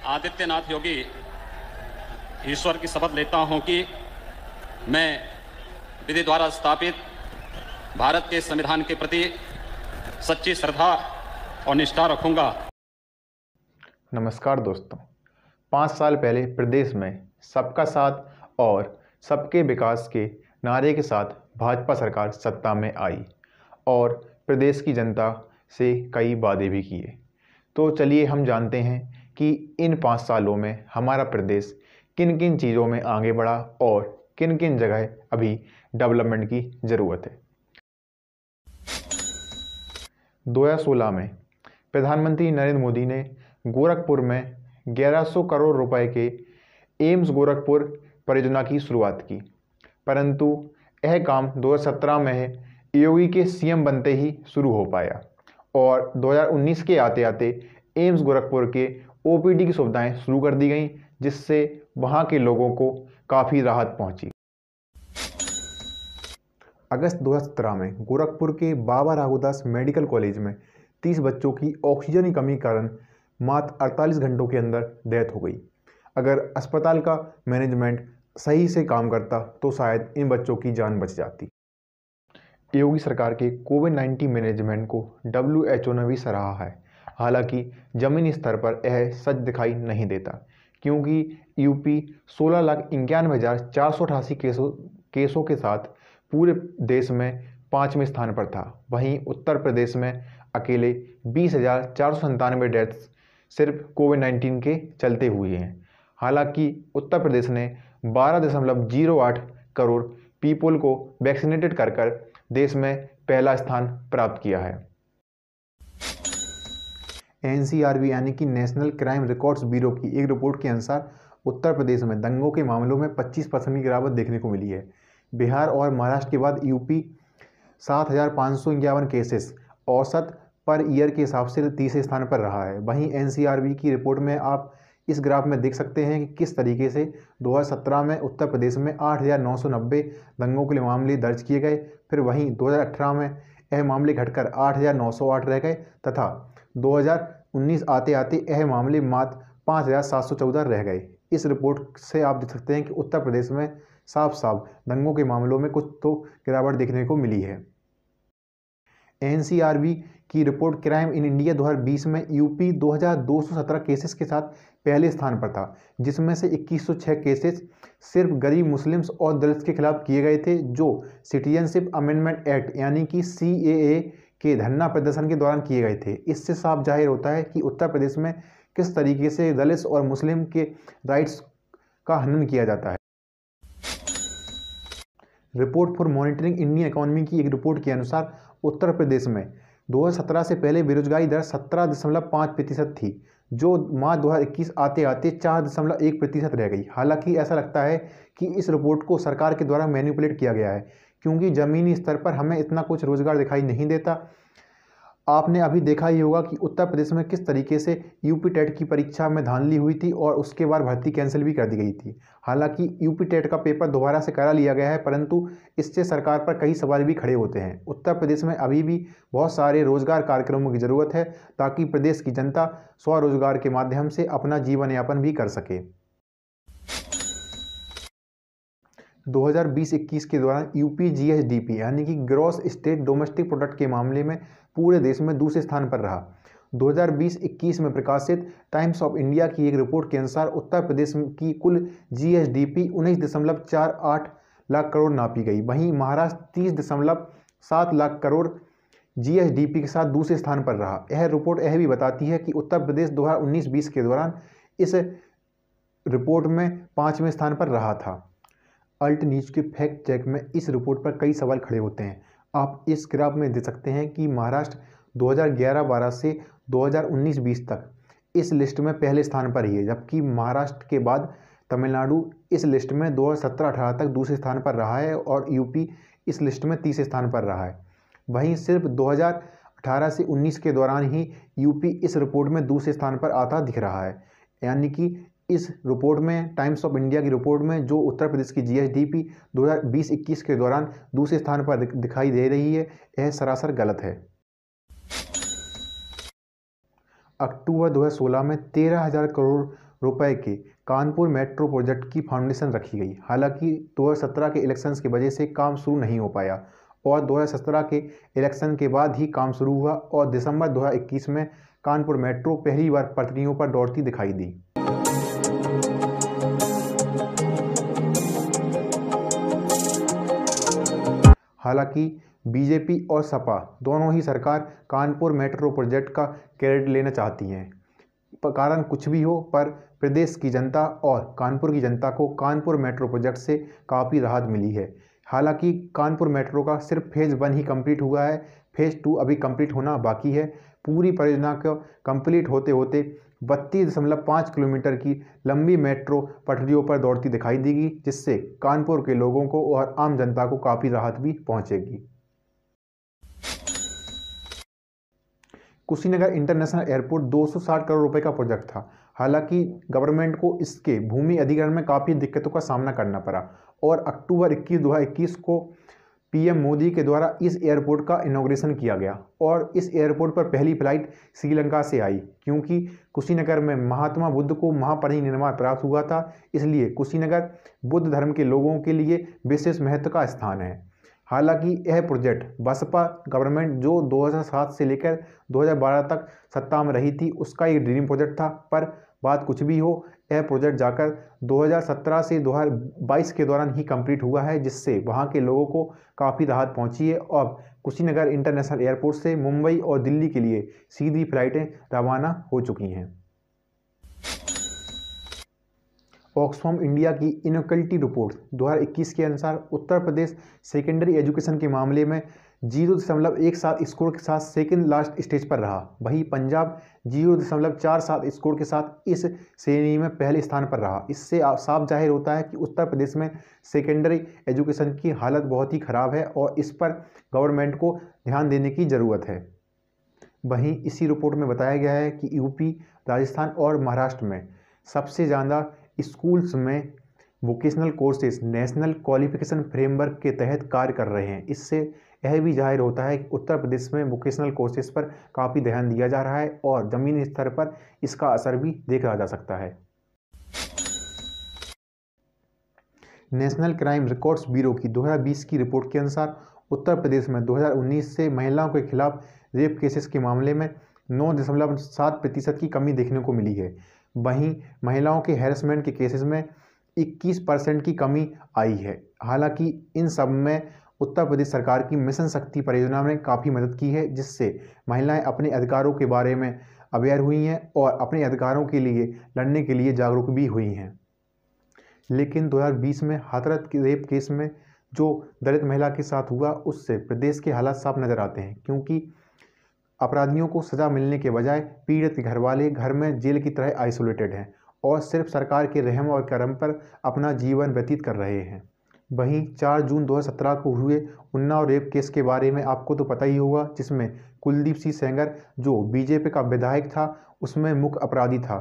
आदित्यनाथ योगी ईश्वर की शपथ लेता हूं कि मैं विधि द्वारा स्थापित भारत के संविधान के प्रति सच्ची श्रद्धा और निष्ठा रखूंगा। नमस्कार दोस्तों, 5 साल पहले प्रदेश में सबका साथ और सबके विकास के नारे के साथ भाजपा सरकार सत्ता में आई और प्रदेश की जनता से कई वादे भी किए। तो चलिए हम जानते हैं कि इन 5 सालों में हमारा प्रदेश किन किन चीज़ों में आगे बढ़ा और किन किन जगह अभी डेवलपमेंट की ज़रूरत है। 2016 में प्रधानमंत्री नरेंद्र मोदी ने गोरखपुर में 1100 करोड़ रुपए के एम्स गोरखपुर परियोजना की शुरुआत की, परंतु यह काम 2017 में योगी के सीएम बनते ही शुरू हो पाया और 2019 के आते आते एम्स गोरखपुर के ओपीडी की सुविधाएं शुरू कर दी गईं, जिससे वहां के लोगों को काफ़ी राहत पहुंची। अगस्त 2017 में गोरखपुर के बाबा राघुदास मेडिकल कॉलेज में 30 बच्चों की ऑक्सीजन की कमी कारण मात्र 48 घंटों के अंदर डेथ हो गई। अगर अस्पताल का मैनेजमेंट सही से काम करता तो शायद इन बच्चों की जान बच जाती। योगी सरकार के कोविड-19 मैनेजमेंट को WHO ने भी सराहा है। हालांकि ज़मीनी स्तर पर यह सच दिखाई नहीं देता, क्योंकि यूपी 16,91,488 केसों के साथ पूरे देश में 5वें स्थान पर था। वहीं उत्तर प्रदेश में अकेले 20,497 डेथ्स सिर्फ कोविड-19 के चलते हुए हैं। हालांकि उत्तर प्रदेश ने 12.08 करोड़ पीपल को वैक्सीनेटेड कर देश में पहला स्थान प्राप्त किया है। NCRB यानी कि नेशनल क्राइम रिकॉर्ड्स ब्यूरो की एक रिपोर्ट के अनुसार उत्तर प्रदेश में दंगों के मामलों में 25% की गिरावट देखने को मिली है। बिहार और महाराष्ट्र के बाद यूपी 7,551 केसेस औसत पर ईयर के हिसाब से तीसरे स्थान पर रहा है। वहीं NCRB की रिपोर्ट में आप इस ग्राफ में देख सकते हैं कि किस तरीके से 2017 में उत्तर प्रदेश में 8,990 दंगों के मामले दर्ज किए गए, फिर वहीं 2018 में यह मामले घटकर 8,908 रह गए तथा 2019 आते आते यह मामले मात्र 5,714 रह गए। इस रिपोर्ट से आप देख सकते हैं कि उत्तर प्रदेश में साफ साफ दंगों के मामलों में कुछ तो गिरावट देखने को मिली है। NCRB की रिपोर्ट क्राइम इन इंडिया 2020 में यूपी 2,217 केसेस के साथ पहले स्थान पर था, जिसमें से 2106 केसेस सिर्फ गरीब मुस्लिम्स और दलित के खिलाफ किए गए थे, जो सिटीजनशिप अमेंडमेंट एक्ट यानी कि CAA के धरना प्रदर्शन के दौरान किए गए थे। इससे साफ जाहिर होता है कि उत्तर प्रदेश में किस तरीके से दलित और मुस्लिम के राइट्स का हनन किया जाता है। Report for monitoring Indian economy की एक रिपोर्ट के अनुसार उत्तर प्रदेश में 2017 से पहले बेरोजगारी दर 17.5% थी, जो मार्च 2021 आते आते 4.1% रह गई। हालांकि ऐसा लगता है कि इस रिपोर्ट को सरकार के द्वारा मैनिपुलेट किया गया है, क्योंकि ज़मीनी स्तर पर हमें इतना कुछ रोजगार दिखाई नहीं देता। आपने अभी देखा ही होगा कि उत्तर प्रदेश में किस तरीके से यूपी टेट की परीक्षा में धांधली हुई थी और उसके बाद भर्ती कैंसिल भी कर दी गई थी। हालांकि यूपी टेट का पेपर दोबारा से करा लिया गया है, परंतु इससे सरकार पर कई सवाल भी खड़े होते हैं। उत्तर प्रदेश में अभी भी बहुत सारे रोजगार कार्यक्रमों की ज़रूरत है, ताकि प्रदेश की जनता स्वरोजगार के माध्यम से अपना जीवन यापन भी कर सके। 2020-21 के दौरान यूपी GSDP यानी कि ग्रॉस स्टेट डोमेस्टिक प्रोडक्ट के मामले में पूरे देश में दूसरे स्थान पर रहा। 2020-21 में प्रकाशित टाइम्स ऑफ इंडिया की एक रिपोर्ट के अनुसार उत्तर प्रदेश की कुल GSDP 19.48 लाख करोड़ नापी गई। वहीं महाराष्ट्र 30.7 लाख करोड़ GSDP के साथ दूसरे स्थान पर रहा। यह रिपोर्ट यह भी बताती है कि उत्तर प्रदेश 2019-20 के दौरान इस रिपोर्ट में 5वें स्थान पर रहा था। अल्ट न्यूज़ के फैक्ट चेक में इस रिपोर्ट पर कई सवाल खड़े होते हैं। आप इस ग्राफ में देख सकते हैं कि महाराष्ट्र 2011-12 से 2019-20 तक इस लिस्ट में पहले स्थान पर ही है, जबकि महाराष्ट्र के बाद तमिलनाडु इस लिस्ट में 2017-18 तक दूसरे स्थान पर रहा है और यूपी इस लिस्ट में तीसरे स्थान पर रहा है। वहीं सिर्फ 2018 से 19 के दौरान ही यूपी इस रिपोर्ट में दूसरे स्थान पर आता दिख रहा है। यानी कि इस रिपोर्ट में, टाइम्स ऑफ इंडिया की रिपोर्ट में, जो उत्तर प्रदेश की GSDP 2020-21 के दौरान दूसरे स्थान पर दिखाई दे रही है, यह सरासर गलत है। अक्टूबर 2016 में 13,000 करोड़ रुपए के कानपुर मेट्रो प्रोजेक्ट की फाउंडेशन रखी गई। हालांकि 2017 के इलेक्शंस की वजह से काम शुरू नहीं हो पाया और 2017 के इलेक्शन के बाद ही काम शुरू हुआ और दिसंबर 2021 में कानपुर मेट्रो पहली बार पटरियों पर दौड़ती दिखाई दी। हालांकि बीजेपी और सपा दोनों ही सरकार कानपुर मेट्रो प्रोजेक्ट का क्रेडिट लेना चाहती हैं। कारण कुछ भी हो, पर प्रदेश की जनता और कानपुर की जनता को कानपुर मेट्रो प्रोजेक्ट से काफ़ी राहत मिली है। हालांकि कानपुर मेट्रो का सिर्फ फेज़ 1 ही कंप्लीट हुआ है, फेज़ 2 अभी कंप्लीट होना बाकी है। पूरी परियोजना को कंप्लीट होते होते 32.5 किलोमीटर की लंबी मेट्रो पटरियों पर दौड़ती दिखाई देगी, जिससे कानपुर के लोगों को और आम जनता को काफ़ी राहत भी पहुंचेगी। कुशीनगर इंटरनेशनल एयरपोर्ट 260 करोड़ रुपए का प्रोजेक्ट था। हालांकि गवर्नमेंट को इसके भूमि अधिग्रहण में काफ़ी दिक्कतों का सामना करना पड़ा और अक्टूबर 2021 को पीएम मोदी के द्वारा इस एयरपोर्ट का इनॉग्रेशन किया गया और इस एयरपोर्ट पर पहली फ्लाइट श्रीलंका से आई। क्योंकि कुशीनगर में महात्मा बुद्ध को महापरिनिर्वाण प्राप्त हुआ था, इसलिए कुशीनगर बुद्ध धर्म के लोगों के लिए विशेष महत्व का स्थान है। हालांकि यह प्रोजेक्ट बसपा गवर्नमेंट जो 2007 से लेकर 2012 तक सत्ता में रही थी, उसका एक ड्रीम प्रोजेक्ट था। पर बात कुछ भी हो, यह प्रोजेक्ट जाकर 2017 से 2022 के दौरान ही कंप्लीट हुआ है, जिससे वहां के लोगों को काफ़ी राहत पहुंची है और कुशीनगर इंटरनेशनल एयरपोर्ट से मुंबई और दिल्ली के लिए सीधी फ्लाइटें रवाना हो चुकी हैं। ऑक्सफैम इंडिया की इनइक्वालिटी रिपोर्ट 2021 के अनुसार उत्तर प्रदेश सेकेंडरी एजुकेशन के मामले में 0.17 स्कोर के साथ सेकंड लास्ट स्टेज पर रहा। वहीं पंजाब 0.47 स्कोर के साथ इस श्रेणी में पहले स्थान पर रहा। इससे साफ जाहिर होता है कि उत्तर प्रदेश में सेकेंडरी एजुकेशन की हालत बहुत ही ख़राब है और इस पर गवर्नमेंट को ध्यान देने की ज़रूरत है। वहीं इसी रिपोर्ट में बताया गया है कि यूपी, राजस्थान और महाराष्ट्र में सबसे ज़्यादा स्कूल्स में vocational courses national qualification framework के तहत कार्य कर रहे हैं। इससे यह भी जाहिर होता है कि उत्तर प्रदेश में वोकेशनल कोर्सेज पर काफ़ी ध्यान दिया जा रहा है और ज़मीनी स्तर पर इसका असर भी देखा जा सकता है। नेशनल क्राइम रिकॉर्ड्स ब्यूरो की 2020 की रिपोर्ट के अनुसार उत्तर प्रदेश में 2019 से महिलाओं के खिलाफ रेप केसेस के मामले में 9.7% की कमी देखने को मिली है। वहीं महिलाओं के हैरेसमेंट के केसेस में 21% की कमी आई है। हालांकि इन सब में उत्तर प्रदेश सरकार की मिशन शक्ति परियोजना ने काफ़ी मदद की है, जिससे महिलाएं अपने अधिकारों के बारे में अवेयर हुई हैं और अपने अधिकारों के लिए लड़ने के लिए जागरूक भी हुई हैं। लेकिन 2020 में हाथरस के रेप केस में जो दलित महिला के साथ हुआ, उससे प्रदेश के हालात साफ नज़र आते हैं, क्योंकि अपराधियों को सज़ा मिलने के बजाय पीड़ित घर वाले घर में जेल की तरह आइसोलेटेड हैं और सिर्फ सरकार के रहम और करम पर अपना जीवन व्यतीत कर रहे हैं। वहीं 4 जून 2017 को हुए उन्नाव रेप केस के बारे में आपको तो पता ही होगा, जिसमें कुलदीप सिंह सेंगर जो बीजेपी का विधायक था, उसमें मुख्य अपराधी था।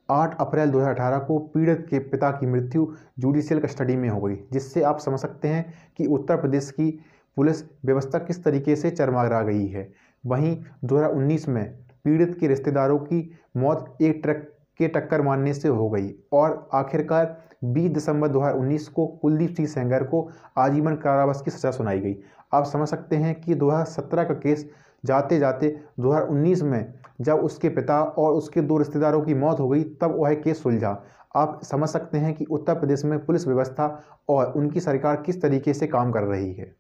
8 अप्रैल 2018 को पीड़ित के पिता की मृत्यु जुडिशियल कस्टडी में हो गई, जिससे आप समझ सकते हैं कि उत्तर प्रदेश की पुलिस व्यवस्था किस तरीके से चरमरा गई है। वहीं 2019 में पीड़ित के रिश्तेदारों की मौत एक ट्रक के टक्कर मारने से हो गई और आखिरकार 20 दिसंबर 2019 को कुलदीप सिंह सेंगर को आजीवन कारावास की सज़ा सुनाई गई। आप समझ सकते हैं कि 2017 का केस जाते जाते 2019 में जब उसके पिता और उसके 2 रिश्तेदारों की मौत हो गई, तब वह केस सुलझा। आप समझ सकते हैं कि उत्तर प्रदेश में पुलिस व्यवस्था और उनकी सरकार किस तरीके से काम कर रही है।